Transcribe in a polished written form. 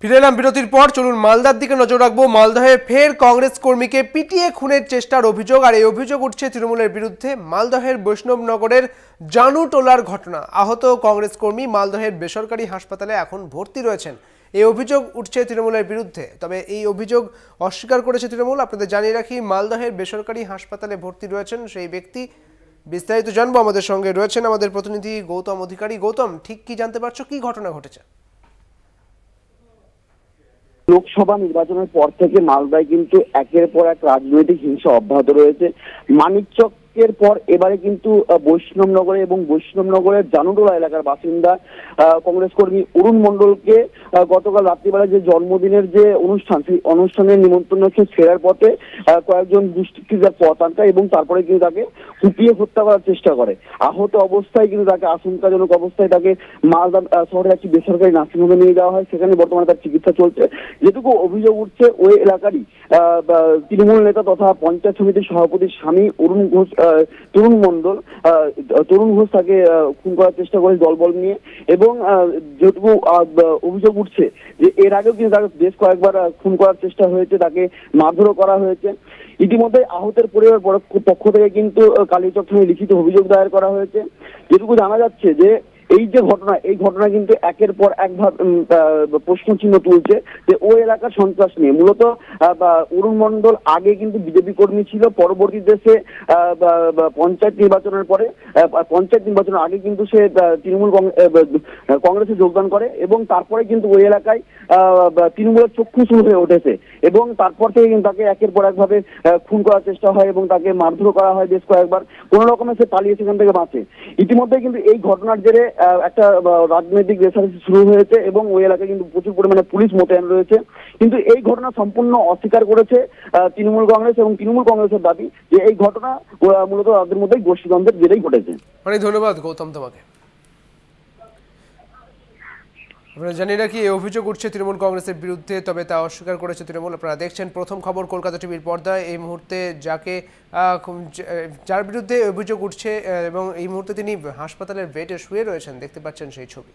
ফিরে এলাম বিরতির পর। চলুন মালদার দিকে নজর রাখবো। মালদহে ফের কংগ্রেস কর্মীকে পিটিয়ে খুনের চেষ্টার অভিযোগ, আর এই অভিযোগ উঠছে তৃণমূলের বিরুদ্ধে। মালদহের বৈষ্ণবনগরের জানুটোলার ঘটনা। আহত কংগ্রেস কর্মী মালদহের বেসরকারি হাসপাতালে এখন ভর্তি রয়েছেন। এই অভিযোগ উঠছে তৃণমূলের বিরুদ্ধে, তবে এই অভিযোগ অস্বীকার করেছে তৃণমূল। আপনাদের জানিয়ে রাখি, মালদহের বেসরকারি হাসপাতালে ভর্তি রয়েছেন সেই ব্যক্তি। বিস্তারিত জানবো, আমাদের সঙ্গে রয়েছেন আমাদের প্রতিনিধি গৌতম অধিকারী। গৌতম, ঠিক কি জানতে পারছো, কি ঘটনা ঘটেছে? লোকসভা নির্বাচনের পর থেকে মালদায় কিন্তু একের পর এক রাজনৈতিক হিংসা অব্যাহত রয়েছে। মানিকচকের পর এবারে কিন্তু বৈষ্ণবনগরে এবং বৈষ্ণবনগরের জানুটোলা এলাকার বাসিন্দা কংগ্রেস কর্মী অরুণ মণ্ডলকে গতকাল রাত্রিবেলা যে জন্মদিনের যে অনুষ্ঠান, সেই অনুষ্ঠানের নিমন্ত্রণ ফেরার পথে কয়েকজন দুষ্কৃতীরা পথ আটকায় এবং তারপরে কিন্তু তাকে কুপিয়ে হত্যা করার চেষ্টা করে। আহত অবস্থায় কিন্তু তাকে আশঙ্কাজনক অবস্থায় তাকে মালদা শহরে একটি বেসরকারি নার্সিংহোমে নিয়ে যাওয়া হয়। সেখানে বর্তমানে তার চিকিৎসা চলছে। যেটুকু অভিযোগ উঠছে, ওই এলাকারই তৃণমূল নেতা তথা পঞ্চায়েত সমিতির সভাপতির স্বামী তরুণ ঘোষ তাকে খুন করার চেষ্টা করে দলবল নিয়ে। এবং যেটুকু অভিযোগ উঠছে যে এর আগেও কিন্তু তাকে বেশ কয়েকবার খুন করার চেষ্টা হয়েছে, তাকে মারধরও করা হয়েছে। ইতিমধ্যে আহতের পরিবার পক্ষ থেকে কিন্তু কালীচক থানায় লিখিত অভিযোগ দায়ের করা হয়েছে। যেটুকু জানা যাচ্ছে যে এই যে ঘটনা, এই ঘটনা কিন্তু একের পর এক প্রশ্ন চিহ্ন তুলছে যে ওই এলাকার সন্ত্রাস নিয়ে। মূলত অরুণ মণ্ডল আগে কিন্তু বিজেপি কর্মী ছিল, পরবর্তীতে সে পঞ্চায়েত নির্বাচনের আগে কিন্তু সে তৃণমূল কংগ্রেসে যোগদান করে এবং তারপরে কিন্তু ওই এলাকায় তৃণমূলের চক্ষু শুরু হয়ে উঠেছে এবং তারপর থেকে কিন্তু তাকে একের পর একভাবে খুন করার চেষ্টা হয় এবং তাকে মারধর করা হয় বেশ কয়েকবার। কোন রকমে সে পালিয়ে সেখান থেকে বাঁচে। ইতিমধ্যে কিন্তু এই ঘটনার জেরে একটা রাজনৈতিক রেষারেষি শুরু হয়েছে এবং ওই এলাকায় কিন্তু প্রচুর পরিমাণে পুলিশ মোতায়েন রয়েছে। কিন্তু এই ঘটনা সম্পূর্ণ অস্বীকার করেছে তৃণমূল কংগ্রেস এবং তৃণমূল কংগ্রেসের দাবি যে এই ঘটনা মূলত তাদের মধ্যে গোষ্ঠীদ্বন্দ্বের জেরেই ঘটেছে। অনেক ধন্যবাদ গৌতম তোমাকে। আপনারা জানিয়ে রাখি, এই অভিযোগ উঠছে তৃণমূল কংগ্রেসের বিরুদ্ধে, তবে তা অস্বীকার করেছে তৃণমূল। আপনারা দেখছেন প্রথম খবর কলকাতা টিভির পর্দায়। এই মুহূর্তে যার বিরুদ্ধে অভিযোগ উঠছে এবং এই মুহূর্তে তিনি হাসপাতালের বেডে শুয়ে রয়েছেন, দেখতে পাচ্ছেন সেই ছবি।